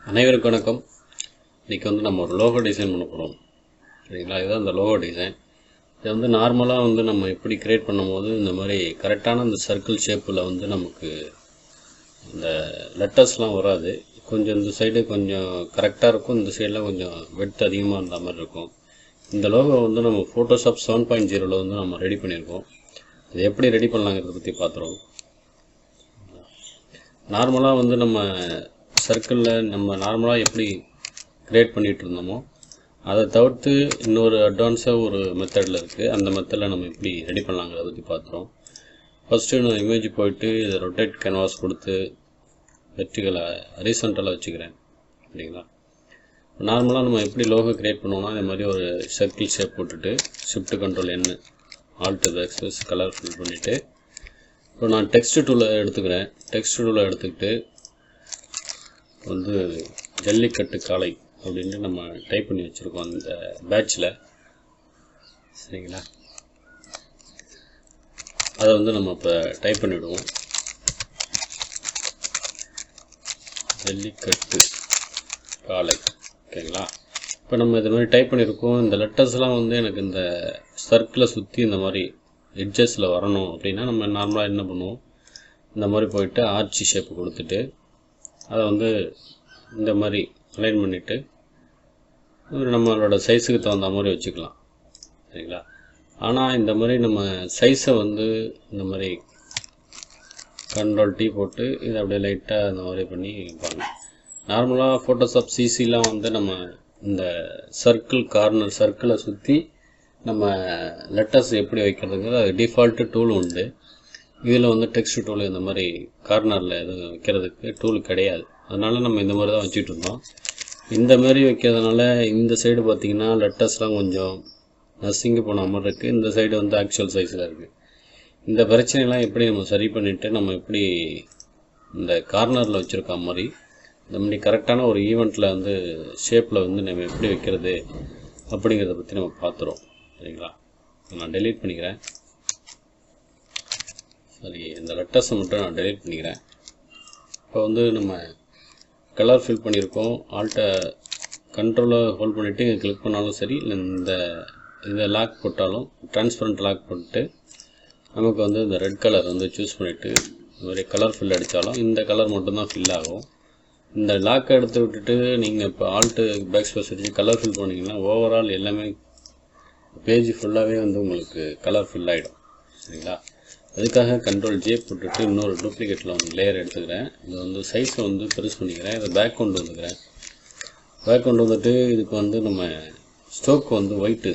அனைவருக்கும் வணக்கம். இன்றைக்கி வந்து நம்ம ஒரு லோகோ டிசைன் பண்ண போகிறோம். சரிங்களா? இதுதான் இந்த லோகோ டிசைன். இதை வந்து நார்மலாக வந்து நம்ம எப்படி க்ரியேட் பண்ணும்போது இந்த மாதிரி கரெக்டான இந்த சர்க்கிள் ஷேப்பில் வந்து நமக்கு இந்த லெட்டர்ஸ்லாம் வராது. கொஞ்சம் இந்த சைடு கொஞ்சம் கரெக்டாக இருக்கும், இந்த சைடெலாம் கொஞ்சம் வெட் அதிகமாக இருந்த மாதிரி இருக்கும். இந்த லோகோ வந்து நம்ம ஃபோட்டோஷாப் 7.0 வந்து நம்ம ரெடி பண்ணியிருக்கோம். அது எப்படி ரெடி பண்ணலாங்கிறத பற்றி பார்த்துருவோம். நார்மலாக வந்து நம்ம சர்க்கிளில் நம்ம நார்மலாக எப்படி க்ரியேட் பண்ணிகிட்டு இருந்தோமோ அதை தவிர்த்து இன்னொரு அட்வான்ஸாக ஒரு மெத்தடில் இருக்குது. அந்த மெத்தடில் நம்ம எப்படி ரெடி பண்ணலாங்கிறத பற்றி பார்த்துறோம். ஃபஸ்ட்டு நான் இமேஜ் போயிட்டு இதை ரொட்டேட் கேன்வாஸ் கொடுத்து வெர்டிகலை ஹரிசாண்டலாக வச்சுக்கிறேன். சரிங்களா? நார்மலாக நம்ம எப்படி லோகோ க்ரியேட் பண்ணுவோம்னா இந்த மாதிரி ஒரு சர்க்கிள் ஷேப் போட்டுட்டு shift control N alt backspace colour fill பண்ணிவிட்டு இப்போ நான் டெக்ஸ்ட் டூலை எடுத்துக்கிறேன். டெக்ஸ்ட் டூலை எடுத்துக்கிட்டு வந்து ஜல்லிக்கட்டு காளை அப்படின்ட்டு நம்ம டைப் பண்ணி வச்சுருக்கோம் அந்த பேட்சில். சரிங்களா? அதை வந்து நம்ம இப்போ டைப் பண்ணிவிடுவோம். ஜல்லிக்கட்டு காளை. ஓகேங்களா? இப்போ நம்ம இது மாதிரி டைப் பண்ணியிருக்கோம். இந்த லெட்டர்ஸ்லாம் வந்து எனக்கு இந்த சர்க்கிளை சுற்றி இந்த மாதிரி எட்ஜஸில் வரணும் அப்படின்னா நம்ம நார்மலாக என்ன பண்ணுவோம், இந்த மாதிரி போயிட்டு ஆர்ச்சி ஷேப்பு கொடுத்துட்டு அதை வந்து இந்த மாதிரி அலைன் பண்ணிவிட்டு நம்மளோட சைஸுக்கு தகுந்த மாதிரி வச்சுக்கலாம். சரிங்களா? ஆனால் இந்த மாதிரி நம்ம சைஸை வந்து இந்த மாதிரி கண்ட்ரோல் T போட்டு இதை அப்படியே லைட்டாக இந்த மாதிரி பண்ணி பாருங்கள். நார்மலாக ஃபோட்டோஷாப் சிசிலாம் வந்து நம்ம இந்த சர்க்கிள் கார்னர் சர்க்கிளை சுற்றி நம்ம லெட்டர்ஸ் எப்படி வைக்கிறதுங்கிறது அது டிஃபால்ட்டு டூல் உண்டு. இதில் வந்து டெக்ஸ்ட் டூல் இந்த மாதிரி கார்னரில் எதுவும் வைக்கிறதுக்கு டூல் கிடையாது. அதனால் நம்ம இந்த மாதிரி தான் வச்சுட்டு இருந்தோம். இந்த மாதிரி வைக்கிறதுனால இந்த சைடு பார்த்திங்கன்னா லெட்டர்ஸ்லாம் கொஞ்சம் நசிங்கி போன மாதிரி இருக்குது. இந்த சைடு வந்து ஆக்சுவல் சைஸில் இருக்குது. இந்த பிரச்சனைலாம் எப்படி நம்ம சரி பண்ணிவிட்டு நம்ம எப்படி இந்த கார்னரில் வச்சுருக்க மாதிரி இந்த மாதிரி கரெக்டான ஒரு ஈவெண்ட்டில் வந்து ஷேப்பில் வந்து நம்ம எப்படி வைக்கிறது அப்படிங்கிறத பற்றி நம்ம பார்த்துறோம். சரிங்களா? நான் டெலீட் பண்ணிக்கிறேன். சரி, இந்த லெட்டர்ஸை மட்டும் நான் டெலீட் பண்ணிக்கிறேன். இப்போ வந்து நம்ம கலர் ஃபில் பண்ணியிருக்கோம். ஆல்ட்டை கண்ட்ரோலை ஹோல்ட் பண்ணிவிட்டு இங்கே கிளிக் பண்ணாலும் சரி, இல்லை இதை லாக் போட்டாலும் ட்ரான்ஸ்பரண்ட் லாக் போட்டு நமக்கு வந்து இந்த ரெட் கலர் வந்து சூஸ் பண்ணிவிட்டு இந்த மாதிரி கலர் ஃபில் அடித்தாலும் இந்த கலர் மட்டும்தான் ஃபில் ஆகும். இந்த லாக்கை எடுத்து விட்டுட்டு நீங்கள் இப்போ ஆல்ட்டு பேக் ஸ்பேஸ் வச்சு கலர் ஃபில் பண்ணிங்கன்னா ஓவரால் எல்லாமே பேஜ் ஃபுல்லாகவே வந்து உங்களுக்கு கலர் ஃபில் ஆகிடும். சரிங்களா? அதுக்காக கண்ட்ரோல் J போட்டுட்டு இன்னொரு டூப்ளிகேட்டில் வந்து லேயர் எடுத்துக்கிறேன். இதை வந்து சைஸை வந்து பெருசு பண்ணிக்கிறேன். இதை பேக் கொண்டு வந்துக்கிறேன். பேக் கொண்டு வந்துட்டு இதுக்கு வந்து நம்ம ஸ்ட்ரோக் வந்து ஒயிட்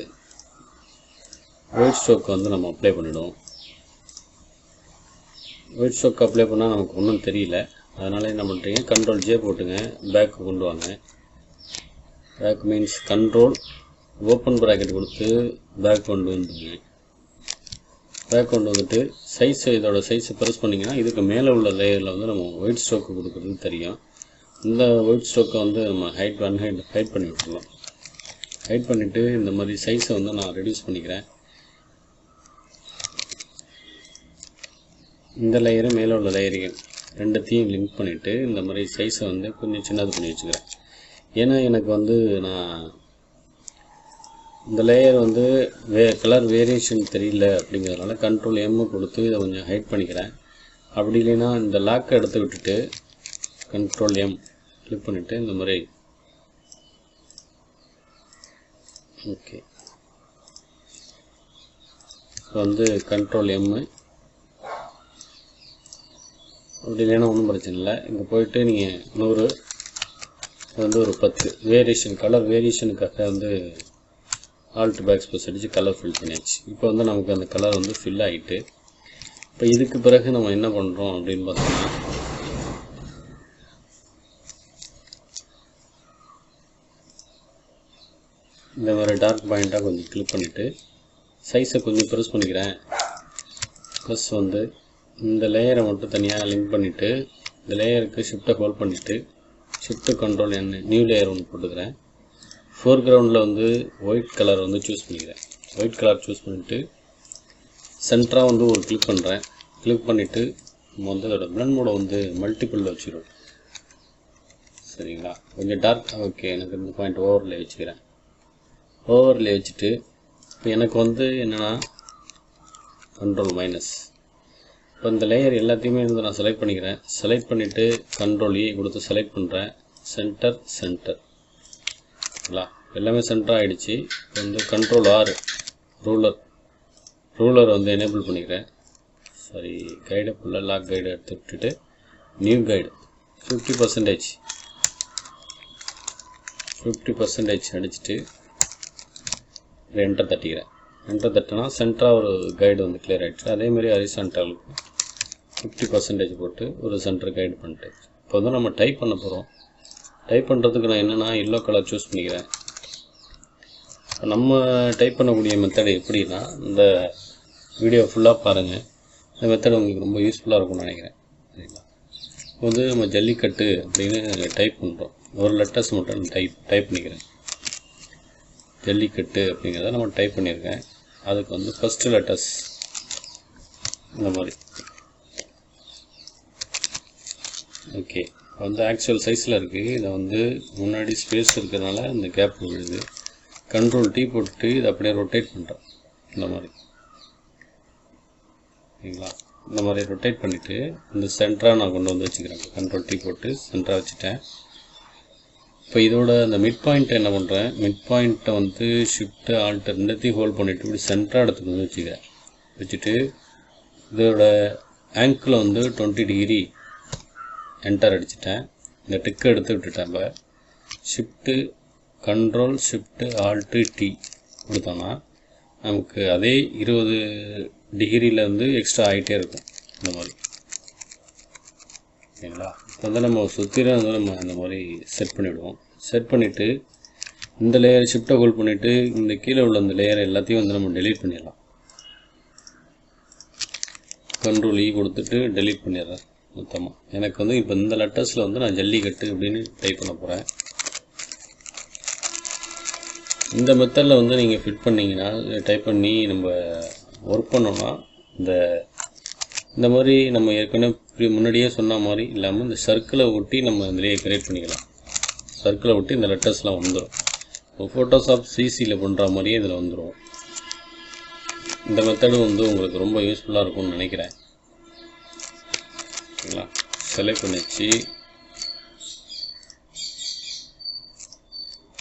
ஸ்ட்ரோக் வந்து நம்ம அப்ளை பண்ணிவிடுவோம். ஒயிட் ஸ்ட்ரோக் அப்ளை பண்ணால் நமக்கு ஒன்றும் தெரியல. அதனால் என்ன பண்ணுறீங்க, கண்ட்ரோல் J போட்டுங்க, பேக்கு கொண்டு வாங்க. Back means control open bracket கொடுத்து பேக் கொண்டு வந்துடுங்க. பேக் கொண்டு வந்துட்டு சைஸை இதோட சைஸை ப்ரெஸ் பண்ணிங்கன்னா இதுக்கு மேலே உள்ள லேயரில் வந்து நம்ம ஒயிட் ஸ்ட்ரோக்கு கொடுக்குறது தெரியும். இந்த ஒயிட் ஸ்ட்ரோக்கை வந்து நம்ம ஹைட் பண்ணி விட்டுருலாம். ஹைட் பண்ணிவிட்டு இந்த மாதிரி சைஸை வந்து நான் ரெடியூஸ் பண்ணிக்கிறேன். இந்த லேயரு மேலே உள்ள லேயரையும் ரெண்டுத்தையும் லிங்க் பண்ணிவிட்டு இந்த மாதிரி சைஸை வந்து கொஞ்சம் சின்னது பண்ணி வச்சுக்கிறேன். ஏன்னா எனக்கு வந்து நான் இந்த லேயர் வந்து கலர் வேரியேஷன் தெரியல அப்படிங்கிறதுனால கண்ட்ரோல் M கொடுத்து இதை கொஞ்சம் ஹைட் பண்ணிக்கிறேன். அப்படி இல்லைன்னா இந்த லாக்கை எடுத்து விட்டுட்டு கண்ட்ரோல் M கிளிக் பண்ணிவிட்டு இந்த மாதிரி ஓகே வந்து கண்ட்ரோல் M அப்படி இல்லைன்னா ஒன்றும் பிரச்சனை இல்லை. இங்கே போயிட்டு நீங்கள் 100 வந்து ஒரு 10 வேரியேஷன் கலர் வேரியேஷனுக்காக வந்து ஆல்ட் பேக் ஸ்பேஸ் அடித்து கலர் ஃபில் பண்ணியாச்சு. இப்போ வந்து நமக்கு அந்த கலர் வந்து ஃபில் ஆகிட்டு இப்போ இதுக்கு பிறகு நம்ம என்ன பண்ணுறோம் அப்படின்னு பார்த்தோம்னா இந்த மாதிரி டார்க் பாயிண்ட்டாக கொஞ்சம் கிளிக் பண்ணிவிட்டு சைஸை கொஞ்சம் ப்ரெஸ் பண்ணிக்கிறேன். ப்ளஸ் வந்து இந்த லேயரை மட்டும் தனியாக லிங்க் பண்ணிவிட்டு இந்த லேயருக்கு ஷிஃப்ட்டை ஹோல்ட் பண்ணிவிட்டு shift control N new layer ஒன்று போட்டுக்கிறேன். ஃபோர்க்ரவுண்டில் வந்து ஒயிட் கலர் வந்து சூஸ் பண்ணிக்கிறேன். ஒயிட் கலர் சூஸ் பண்ணிவிட்டு சென்டராக வந்து ஒரு கிளிக் பண்ணுறேன். கிளிக் பண்ணிவிட்டு நம்ம வந்து அதோட பிளண்ட் மோடை வந்து மல்டிபிளில் வச்சுருவோம். சரிங்களா. கொஞ்சம் டார்க். ஓகே, எனக்கு இந்த பாயிண்ட் ஓவர்லே வச்சுக்கிறேன். ஓவர்லே வச்சுட்டு இப்போ எனக்கு வந்து என்னென்னா கண்ட்ரோல் மைனஸ். இப்போ இந்த லேயர் எல்லாத்தையுமே வந்து நான் செலக்ட் பண்ணிக்கிறேன். செலக்ட் பண்ணிவிட்டு கண்ட்ரோல் ஏ கொடுத்து செலக்ட் பண்ணுறேன். சென்டர் எல்லாமே சென்டர் ஆகிடுச்சு. இப்போ வந்து கண்ட்ரோல் ஆர் ரூலர் வந்து எனேபிள் பண்ணிக்கிறேன். சாரி, கைடை ஃபுல்லாக லாக் கைடு எடுத்து விட்டுட்டு நியூ கைடு 50% அடிச்சுட்டு என்டர் தட்டிக்கிறேன். என்டர் தட்டினா சென்டராக ஒரு கைடு வந்து கிளியர் ஆகிடுச்சு. அதேமாதிரி ஹரிசான்டலுக்கு 50% போட்டு ஒரு சென்டர் கைடு பண்ணிட்டு இப்போ வந்து நம்ம டைப் பண்ண போகிறோம். டைப் பண்ணுறதுக்கு நான் என்னென்னா எல்லோ கலர் சூஸ் பண்ணிக்கிறேன். நம்ம டைப் பண்ணக்கூடிய மெத்தடு எப்படின்னா, இந்த வீடியோ ஃபுல்லாக பாருங்கள். இந்த மெத்தட் உங்களுக்கு ரொம்ப யூஸ்ஃபுல்லாக இருக்கும்னு நினைக்கிறேன். சரிங்களா. இப்போ வந்து நம்ம ஜல்லிக்கட்டு அப்படின்னு டைப் பண்ணுறோம். ஒரு லெட்டர்ஸ் மட்டும் டைப் பண்ணிக்கிறேன். ஜல்லிக்கட்டு அப்படிங்கிறத நம்ம டைப் பண்ணியிருக்கேன். அதுக்கு வந்து ஃபஸ்ட்டு லெட்டர்ஸ் இந்த மாதிரி. ஓகே, வந்து ஆக்சுவல் சைஸில் இருக்குது. இதை வந்து முன்னாடி ஸ்பேஸ் இருக்கிறதுனால இந்த கேப் விழுது. கண்ட்ரோல் T போட்டு இதை அப்படியே ரொட்டேட் பண்ணுறேன். இந்த மாதிரி சரிங்களா. இந்த மாதிரி ரொட்டேட் பண்ணிவிட்டு இந்த சென்டராக நான் கொண்டு வந்து வச்சுக்கிறேன். கண்ட்ரோல் T போட்டு சென்டராக வச்சுட்டேன். இப்போ இதோட அந்த மிட் பாயிண்ட்டை என்ன பண்ணுறேன், மிட் பாயிண்ட்டை வந்து ஷிஃப்ட்டு ஆல்ட்டர் ரெண்டுத்தையும் ஹோல்ட் பண்ணிவிட்டு இப்படி சென்டராக எடுத்துகிட்டு வந்து வச்சுக்கிறேன். வச்சுட்டு இதோட ஆங்கிள் வந்து 20 டிகிரி என்டர் அடிச்சிட்டேன். இந்த டிக்கை எடுத்து விட்டுட்டேன். இப்போ shift control shift alt T கொடுத்தோன்னா நமக்கு அதே 20 டிகிரியிலேருந்து எக்ஸ்ட்ரா ஆகிட்டே இருக்கும். இந்த மாதிரி ஓகேங்களா. இப்போ வந்து நம்ம சுற்றிலும் வந்து நம்ம இந்த மாதிரி செட் பண்ணிவிடுவோம். செட் பண்ணிவிட்டு இந்த லேயர் ஷிஃப்ட்டை ஹோல்ட் பண்ணிவிட்டு இந்த கீழே உள்ள இந்த லேயர் எல்லாத்தையும் வந்து நம்ம டெலீட் பண்ணிடலாம். கண்ட்ரோல் E கொடுத்துட்டு டெலீட் பண்ணிடுறேன் மொத்தமாக. எனக்கு வந்து இப்போ இந்த லெட்டர்ஸில் வந்து நான் ஜல்லிக்கட்டு அப்படின்னு டைப் பண்ண போகிறேன். இந்த மெத்தடில் வந்து நீங்கள் ஃபிட் பண்ணிங்கன்னா டைப் பண்ணி நம்ம ஒர்க் பண்ணோன்னா இந்த மாதிரி நம்ம ஏற்கனவே முன்னாடியே சொன்ன மாதிரி இல்லாமல் இந்த சர்க்கிளை ஒட்டி நம்ம இதிலேயே கிரியேட் பண்ணிக்கலாம். சர்க்கிளை ஒட்டி இந்த லெட்டர்ஸ்லாம் வந்துடும். இப்போ ஃபோட்டோஷாப் சிசியில் பண்ணுற மாதிரியே இதில் வந்துடும். இந்த மெத்தடு வந்து உங்களுக்கு ரொம்ப யூஸ்ஃபுல்லாக இருக்கும்னு நினைக்கிறேன். ஓகேங்களா. செலக்ட் பண்ணிச்சு.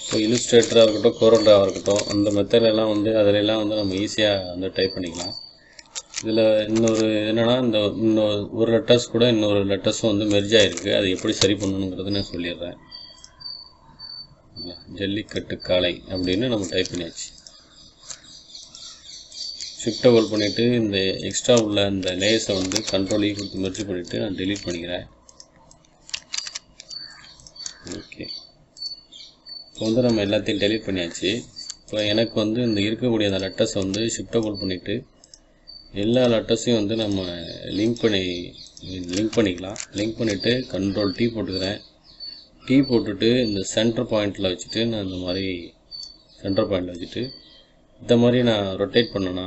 இப்போ இல்லுஸ்ட்ரேட்டராக இருக்கட்டும், கோரல்ட்ராவாக இருக்கட்டும், அந்த மெத்தடெல்லாம் வந்து அதிலெல்லாம் வந்து நம்ம ஈஸியாக வந்து டைப் பண்ணிக்கலாம். இதில் இன்னொரு என்னென்னா, இன்னொரு ஒரு லெட்டர்ஸ் கூட இன்னொரு லெட்டர்ஸும் வந்து மெர்ஜ் ஆகிருக்கு. அது எப்படி சரி பண்ணணுங்கிறது நான் சொல்லிடுறேன். ஜல்லிக்கட்டு காளை அப்படின்னு நம்ம டைப் பண்ணியாச்சு. ஷிஃப்ட்டை ஹோல்ட் பண்ணிவிட்டு இந்த எக்ஸ்ட்ரா உள்ள இந்த லேயர்ஸை வந்து கண்ட்ரோல் E கொடுத்து மெர்ஜ் பண்ணிவிட்டு நான் டெலீட் பண்ணிக்கிறேன். ஓகே, இப்போ வந்து நம்ம எல்லாத்தையும் டெலீட் பண்ணியாச்சு. இப்போ எனக்கு வந்து இந்த இருக்கக்கூடிய அந்த லெட்டர்ஸை வந்து ஷிஃப்ட்டை ஹோல்ட் பண்ணிவிட்டு எல்லா லெட்டர்ஸையும் வந்து நம்ம லிங்க் பண்ணிக்கலாம். லிங்க் பண்ணிவிட்டு கண்ட்ரோல் T போட்டுக்கிறேன். T போட்டுட்டு இந்த சென்டர் பாயிண்டில் வச்சுட்டு நான் இந்த மாதிரி சென்டர் பாயிண்டில் வச்சுட்டு இந்த மாதிரி நான் ரொட்டேட் பண்ணேன்னா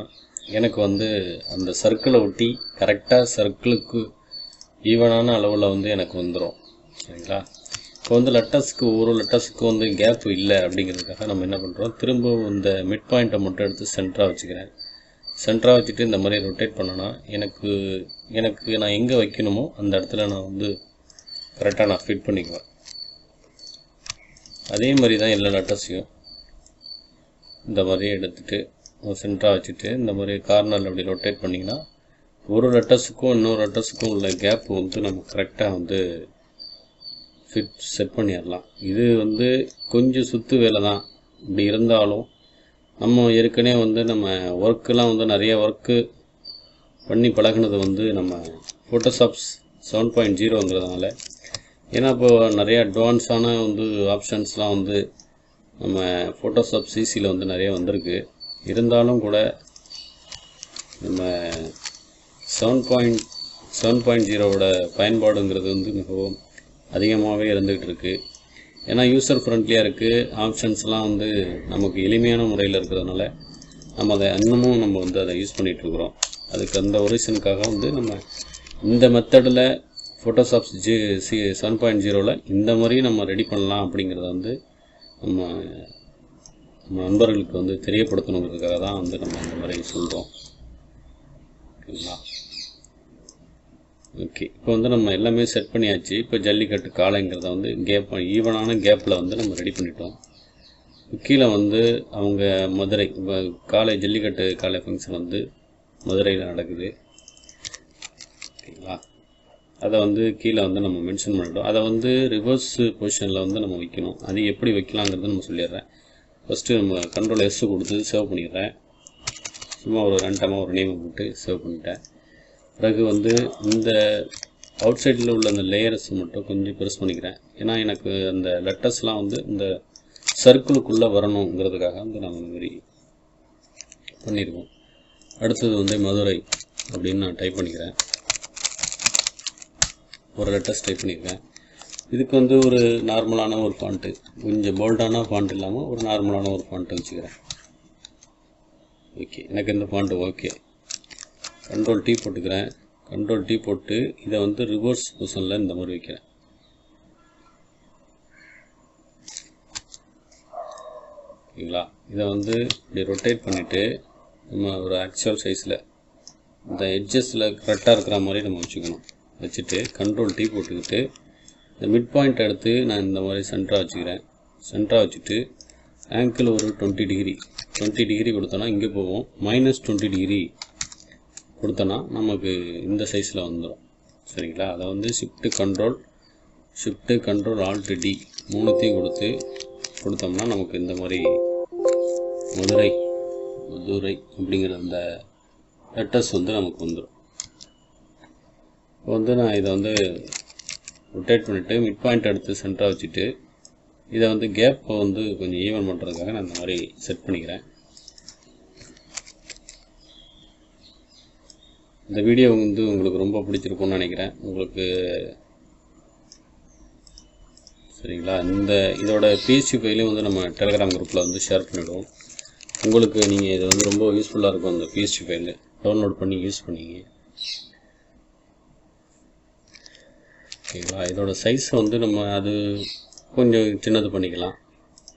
எனக்கு வந்து அந்த சர்க்கிளை ஒட்டி கரெக்டாக சர்க்கிளுக்கு ஈவனான அளவில் வந்து எனக்கு வந்துடும். சரிங்களா. இப்போ வந்து ஒவ்வொரு லெட்டர்ஸுக்கும் வந்து கேப் இல்லை அப்படிங்கிறதுக்காக நம்ம என்ன பண்ணுறோம், திரும்ப இந்த மிட் பாயிண்ட்டை மட்டும் எடுத்து சென்டராக வச்சுக்கிறேன். சென்டராக வச்சுட்டு இந்த மாதிரி ரொட்டேட் பண்ணோன்னா எனக்கு நான் எங்கே வைக்கணுமோ அந்த இடத்துல நான் வந்து கரெக்டாக நான் ஃபிட் பண்ணிக்குவேன். அதே மாதிரி தான் எல்லா லெட்டர்ஸையும் இந்த மாதிரி எடுத்துகிட்டு சென்டராக வச்சுட்டு இந்த மாதிரி கார்னரில் அப்படி ரொட்டேட் பண்ணிங்கன்னா ஒரு லெட்டர்ஸுக்கும் இன்னொரு லெட்டர்ஸுக்கும் உள்ள கேப் வந்து நம்ம கரெக்டாக வந்து செட் பண்ணிடலாம். இது வந்து கொஞ்சம் சுற்று வேலை தான். இப்படி இருந்தாலும் நம்ம ஏற்கனவே வந்து நம்ம ஒர்க்கெலாம் வந்து நிறைய ஒர்க்கு பண்ணி பழகினது வந்து நம்ம ஃபோட்டோஷாப் 7.0ங்கிறதுனால. ஏன்னா இப்போ நிறைய அட்வான்ஸான வந்து ஆப்ஷன்ஸ்லாம் வந்து நம்ம ஃபோட்டோஷாப் சிசியில் வந்து நிறைய வந்திருக்கு. இருந்தாலும் கூட நம்ம 7.0வோட பயன்பாடுங்கிறது வந்து மிகவும் அதிகமாகவே இருந்துகிட்டு இருக்குது. ஏன்னா யூசர் ஃப்ரெண்ட்லியாக இருக்குது. ஆப்ஷன்ஸ்லாம் வந்து நமக்கு எளிமையான முறையில் இருக்கிறதுனால நம்ம அதை இன்னமும் நம்ம வந்து அதை யூஸ் பண்ணிகிட்ருக்குறோம். அதுக்கு அந்த ஒரு ரீசனுக்காக வந்து நம்ம இந்த மெத்தடில் ஃபோட்டோஷாப் 7.0ல இந்த மாதிரி நம்ம ரெடி பண்ணலாம் அப்படிங்கிறத வந்து நம்ம நண்பர்களுக்கு வந்து தெரியப்படுத்தணுங்கிறதுக்காக தான் வந்து நம்ம இந்த மாதிரி சொல்கிறோம். ஓகேங்களா? ஓகே, இப்போ வந்து நம்ம எல்லாமே செட் பண்ணியாச்சு. இப்போ ஜல்லிக்கட்டு காளைங்கிறத வந்து ஈவனான கேப்பில் வந்து நம்ம ரெடி பண்ணிட்டோம். கீழே வந்து அவங்க மதுரை ஜல்லிக்கட்டு காளை ஃபங்க்ஷன் வந்து மதுரையில் நடக்குது. ஓகேங்களா? அதை வந்து கீழே வந்து நம்ம மென்ஷன் பண்ணிட்டோம். அதை வந்து ரிவர்ஸ் பொசிஷனில் வந்து நம்ம வைக்கணும். அது எப்படி வைக்கலாங்கிறத நம்ம சொல்லிடுறேன். ஃபஸ்ட்டு நம்ம Ctrl S கொடுத்து சேவ் பண்ணிடுறேன். சும்மா ஒரு ரேண்டமாக ஒரு நேம் போட்டு சேவ் பண்ணிட்டேன். பிறகு வந்து இந்த அவுட் சைடில் உள்ள அந்த லேயர்ஸ் மட்டும் கொஞ்சம் பெருசு பண்ணிக்கிறேன். ஏன்னா எனக்கு அந்த லெட்டர்ஸ்லாம் வந்து இந்த சர்க்கிளுக்குள்ளே வரணுங்கிறதுக்காக வந்து நான் இந்த மாதிரி பண்ணியிருக்கோம். அடுத்தது வந்து மதுரை அப்படின்னு நான் டைப் பண்ணிக்கிறேன். ஒரு லெட்டர்ஸ் டைப் பண்ணியிருக்கேன். இதுக்கு வந்து ஒரு நார்மலான ஒரு ஃபாண்ட்டு, கொஞ்சம் போல்டான ஃபாண்ட் இல்லாமல் ஒரு நார்மலான ஒரு ஃபாண்ட்டை வச்சுக்கிறேன். ஓகே, எனக்கு இந்த ஃபாண்ட்டு ஓகே. Ctrl T போட்டுக்கிறேன். Ctrl T போட்டு இதை வந்து ரிவர்ஸ் பொசிஷனில் இந்த மாதிரி வைக்கிறேன். ஓகேங்களா? இதை வந்து இப்படி ரொட்டேட் பண்ணிவிட்டு நம்ம ஒரு ஆக்சுவல் சைஸில் இந்த எட்ஜஸில் கரெக்டாக இருக்கிற மாதிரி நம்ம வச்சுக்கணும். வச்சுட்டு Ctrl T போட்டுக்கிட்டு இந்த மிட் பாயிண்ட் எடுத்து நான் இந்த மாதிரி சென்டராக வச்சுக்கிறேன். சென்டராக வச்சுட்டு ஆங்கிள் ஒரு 20 டிகிரி கொடுத்தோன்னா இங்கே போவோம். -20 டிகிரி கொடுத்தோன்னா நமக்கு இந்த சைஸில் வந்துடும். சரிங்களா? அதை வந்து ஷிஃப்ட்டு கண்ட்ரோல் Alt D மூணுத்தையும் கொடுத்தோம்னா நமக்கு இந்த மாதிரி மதுரை அப்படிங்கிற அந்த லெட்டர்ஸ் வந்து நமக்கு வந்துடும். இப்போ வந்து நான் இதை வந்து ரொட்டேட் பண்ணிவிட்டு மிட் பாயிண்ட் எடுத்து சென்டராக வச்சுட்டு இதை வந்து கேப்பை வந்து கொஞ்சம் ஈவன் பண்ணுறதுக்காக நான் இந்த மாதிரி செட் பண்ணிக்கிறேன். இந்த வீடியோ வந்து உங்களுக்கு ரொம்ப பிடிச்சிருக்கும்னு நினைக்கிறேன். உங்களுக்கு சரிங்களா? இதோட PHP ஃபைலையும் வந்து நம்ம டெலிகிராம் குரூப்பில் வந்து ஷேர் பண்ணிவிடுவோம். உங்களுக்கு நீங்கள் இது வந்து ரொம்ப யூஸ்ஃபுல்லாக இருக்கும். அந்த PHP ஃபைல் டவுன்லோட் பண்ணி யூஸ் பண்ணிங்க. ஓகேங்களா? இதோட சைஸ் வந்து நம்ம அது கொஞ்சம் சின்னது பண்ணிக்கலாம்.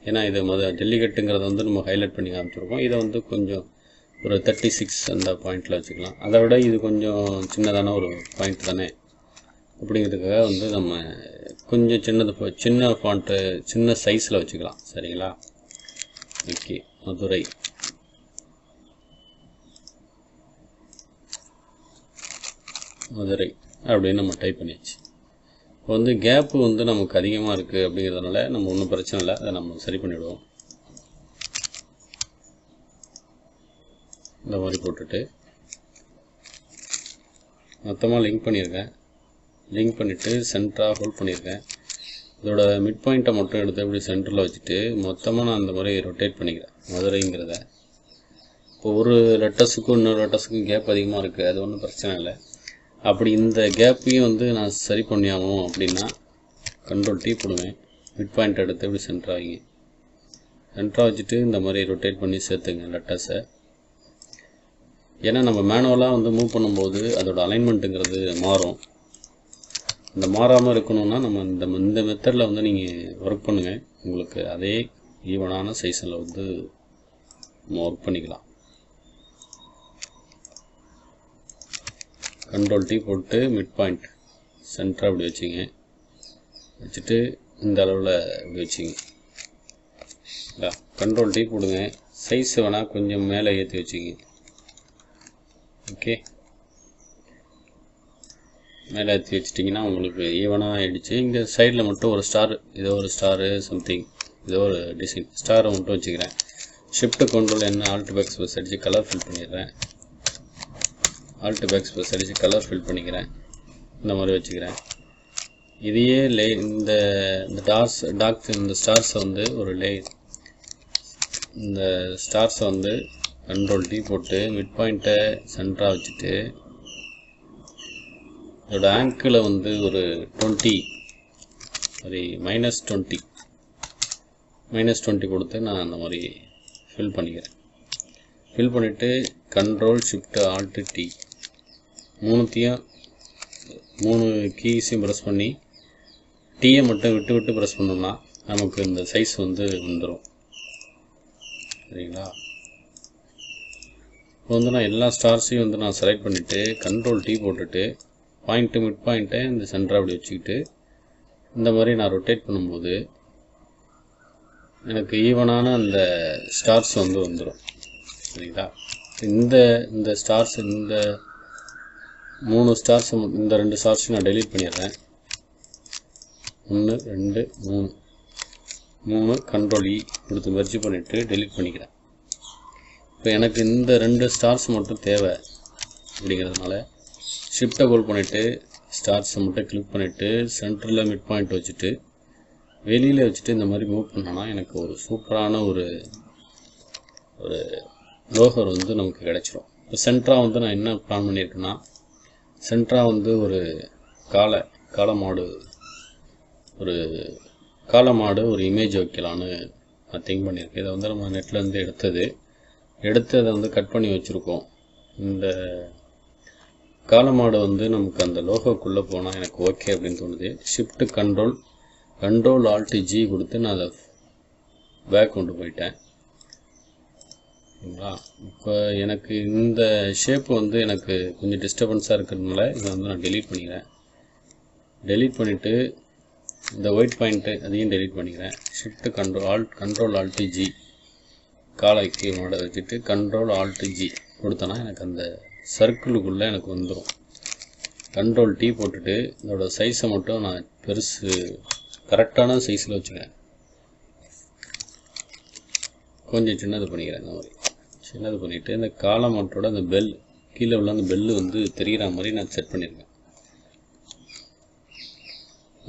ஏன்னா இது ஜல்லிக்கட்டுங்கிறத வந்து நம்ம ஹைலைட் பண்ணி காமிச்சிருக்கோம். இதை வந்து கொஞ்சம் ஒரு 36 அந்த பாயிண்டில் வச்சுக்கலாம். அதை விட இது கொஞ்சம் சின்னதான ஒரு பாயிண்ட் தானே, அப்படிங்கிறதுக்காக வந்து நம்ம கொஞ்சம் சின்ன ஃபாண்ட்டு சின்ன சைஸில் வச்சுக்கலாம். சரிங்களா? ஓகே, மதுரை அப்படின்னு நம்ம டைப் பண்ணியாச்சு. இப்போ வந்து கேப்பு வந்து நமக்கு அதிகமாக இருக்குது அப்படிங்கிறதுனால நம்ம ஒன்றும் பிரச்சனை இல்லை, அதை நம்ம சரி பண்ணிவிடுவோம். இந்த மாதிரி போட்டுட்டு மொத்தமாக லிங்க் பண்ணியிருக்கேன். லிங்க் பண்ணிவிட்டு சென்டராக ஹோல்ட் பண்ணியிருக்கேன். இதோட மிட் பாயிண்ட்டை மட்டும் எடுத்து இப்படி சென்டரில் வச்சுட்டு மொத்தமாக நான் அந்த மாதிரி ரொட்டேட் பண்ணிக்கிறேன் மதுரைங்கிறத. இப்போ ஒரு லெட்டர்ஸுக்கும் இன்னொரு லெட்டர்ஸுக்கும் கேப் அதிகமாக இருக்குது, அது ஒன்றும் பிரச்சனை இல்லை. அப்படி இந்த கேப்பையும் வந்து நான் சரி பண்ணியாகணும் அப்படின்னா Ctrl T போடுவேன். மிட் பாயிண்ட் எடுத்து இப்படி சென்டராக வைங்க. சென்டராக வச்சுட்டு இந்த மாதிரி ரொட்டேட் பண்ணி சேர்த்துங்க லெட்டர்ஸை. ஏன்னா நம்ம மேனுவலாக வந்து மூவ் பண்ணும்போது அதோட அலைன்மெண்ட்டுங்கிறது மாறும். இந்த மாறாமல் இருக்கணும்னா நம்ம இந்த மெத்தடில் வந்து நீங்கள் ஒர்க் பண்ணுங்கள். உங்களுக்கு அதே ஈவனான சைஸில் வந்து நம்ம ஒர்க் பண்ணிக்கலாம். Ctrl T போட்டு மிட் பாயிண்ட் சென்டராக அப்படி வச்சுங்க. வச்சுட்டு இந்த அளவில் இப்படி வச்சுங்க. Ctrl T போடுங்க. சைஸ் வேணால் கொஞ்சம் மேலே ஏற்றி வச்சுங்க. ஓகே, மேலே ஏற்றி வச்சிட்டிங்கன்னா உங்களுக்கு ஈவனாக ஆகிடுச்சு. இங்கே சைடில் மட்டும் ஒரு ஸ்டார், ஏதோ ஒரு ஸ்டாரு சம்திங், ஏதோ ஒரு டிசைன் ஸ்டாரை மட்டும் வச்சுக்கிறேன். Shift Ctrl N Alt Backspace அடித்து கலர் ஃபில் பண்ணிடுறேன். Alt Backspace அடித்து கலர் ஃபில் பண்ணிக்கிறேன். இந்த மாதிரி வச்சுக்கிறேன். இதையே இந்த ஸ்டார்ஸை வந்து ஒரு இந்த ஸ்டார்ஸை வந்து Ctrl T போட்டு மிட் பாயிண்ட்டை சென்டராக வச்சுட்டு இதோட ஆங்கிளை வந்து ஒரு 20 சாரி -20 கொடுத்து நான் அந்த மாதிரி ஃபில் பண்ணிக்கிறேன். ஃபில் பண்ணிவிட்டு Ctrl Shift Alt T மூணுத்தையும் 3 கீஸையும் ப்ரெஸ் பண்ணி டீயை மட்டும் விட்டு விட்டு ப்ரெஸ் பண்ணோம்னா நமக்கு இந்த சைஸ் வந்து வந்துடும். சரிங்களா? இப்போ வந்து நான் எல்லா ஸ்டார்ஸையும் வந்து நான் செலக்ட் பண்ணிவிட்டு கண்ட்ரோல் T போட்டுட்டு பாயிண்ட்டு மிட் பாயிண்ட்டை இந்த சென்டர் அப்படி வச்சுக்கிட்டு இந்த மாதிரி நான் ரொட்டேட் பண்ணும்போது எனக்கு ஈவனான அந்த ஸ்டார்ஸ் வந்து வந்துடும். சரிங்களா? இந்த ஸ்டார்ஸ் இந்த 3 ஸ்டார்ஸ் இந்த 2 ஸ்டார்ஸையும் நான் டெலீட் பண்ணிடுறேன். 1 2 3 கண்ட்ரோல் E கொடுத்து மெர்ஜ் பண்ணிவிட்டு டெலீட் பண்ணிக்கிறேன். இப்போ எனக்கு இந்த 2 ஸ்டார்ஸ் மட்டும் தேவை அப்படிங்கிறதுனால ஷிஃப்ட்டை ஹோல்ட் பண்ணிவிட்டு ஸ்டார்ஸை மட்டும் கிளிக் பண்ணிவிட்டு சென்டரில் மிட் பாயிண்ட் வச்சுட்டு வெளியில் வச்சுட்டு இந்த மாதிரி மூவ் பண்ணோன்னா எனக்கு ஒரு சூப்பரான ஒரு லோகர் வந்து நமக்கு கிடைச்சிரும். இப்போ சென்டராக வந்து நான் என்ன பிளான் பண்ணியிருக்கேன்னா சென்டராக வந்து ஒரு காளை மாடு ஒரு இமேஜ் வைக்கலான்னு நான் திங்க் பண்ணியிருக்கேன். இதை வந்து நம்ம நெட்லேருந்து எடுத்து அதை வந்து கட் பண்ணி வச்சுருக்கோம். இந்த காளை மாடு வந்து நமக்கு அந்த லோகோக்குள்ளே போனால் எனக்கு ஓகே அப்படின்னு தோணுது. ஷிஃப்ட்டு கண்ட்ரோல் ஆல்ட் G கொடுத்து நான் அதை பேக் கொண்டு போயிட்டேன். சரிங்களா? இப்போ எனக்கு இந்த ஷேப் வந்து எனக்கு கொஞ்சம் டிஸ்டர்பன்ஸாக இருக்கிறதுனால இதை வந்து நான் டெலீட் பண்ணிக்கிறேன். டெலீட் பண்ணிவிட்டு இந்த ஒயிட் பாயிண்ட்டு அதையும் டெலீட் பண்ணிக்கிறேன். ஷிஃப்ட்டு கண்ட்ரோல் ஆல்ட் G காலைக்கு மாட வச்சுட்டு கண்ட்ரோல் ஆல்ட் G கொடுத்தோன்னா எனக்கு அந்த சர்க்கிளுக்குள்ளே எனக்கு வந்துடும். கண்ட்ரோல் T போட்டுட்டு இதோட சைஸை மட்டும் நான் கரெக்டான சைஸில் வச்சுக்கிறேன். கொஞ்சம் சின்னது பண்ணிக்கிறேன். இந்த மாதிரி சின்னது பண்ணிவிட்டு இந்த காலமாட்டோட அந்த பெல் கீழே உள்ள அந்த பெல்லு வந்து தெரிகிற மாதிரி நான் செட் பண்ணியிருக்கேன்.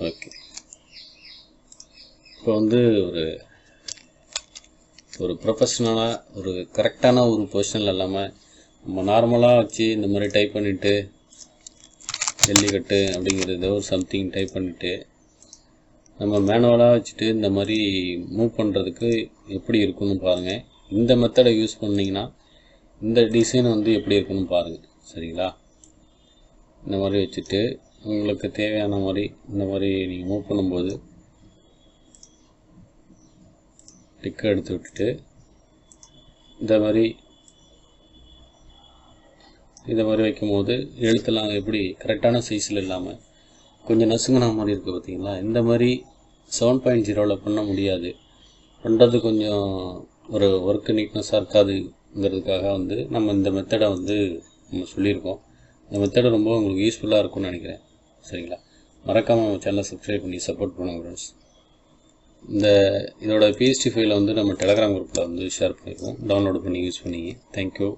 ஓகே, இப்போ வந்து ஒரு ப்ரொஃபஷ்னலாக ஒரு கரெக்டான ஒரு பொசிஷனில் இல்லாமல் நம்ம நார்மலாக வச்சு இந்த மாதிரி டைப் பண்ணிவிட்டு ஜல்லிக்கட்டு அப்படிங்கிறது ஒரு சம்திங் டைப் பண்ணிவிட்டு நம்ம மேனுவலாக வச்சுட்டு இந்த மாதிரி மூவ் பண்ணுறதுக்கு எப்படி இருக்குன்னு பாருங்கள். இந்த மெத்தடை யூஸ் பண்ணிங்கன்னா இந்த டிசைன் வந்து எப்படி இருக்குன்னு பாருங்கள். சரிங்களா? இந்த மாதிரி வச்சுட்டு உங்களுக்கு தேவையான மாதிரி இந்த மாதிரி நீங்கள் மூவ் பண்ணும்போது டிக்கை எடுத்து விட்டுட்டு இந்த மாதிரி வைக்கும்போது எழுத்தெல்லாம் எப்படி கரெக்டான சைஸில் இல்லாமல் கொஞ்சம் நசுங்கின மாதிரி இருக்குது பார்த்தீங்களா? இந்த மாதிரி 7.0 பண்ண முடியாது. பண்ணுறது கொஞ்சம் ஒரு ஒர்க்கு நீட்னஸாக இருக்காதுங்கிறதுக்காக வந்து நம்ம இந்த மெத்தடை வந்து நம்ம சொல்லியிருக்கோம். இந்த மெத்தடை ரொம்ப உங்களுக்கு யூஸ்ஃபுல்லாக இருக்கும்னு நினைக்கிறேன். சரிங்களா? மறக்காமல் நம்ம சேனலை சப்ஸ்கிரைப் பண்ணி சப்போர்ட் பண்ணுங்க ஃப்ரெண்ட்ஸ். இதோட PST ஃபைலை வந்து நம்ம டெலகிராம் குரூப்பில் வந்து ஷேர் பண்ணியிருக்கோம். டவுன்லோட் பண்ணி யூஸ் பண்ணிங்க. தேங்க்யூ.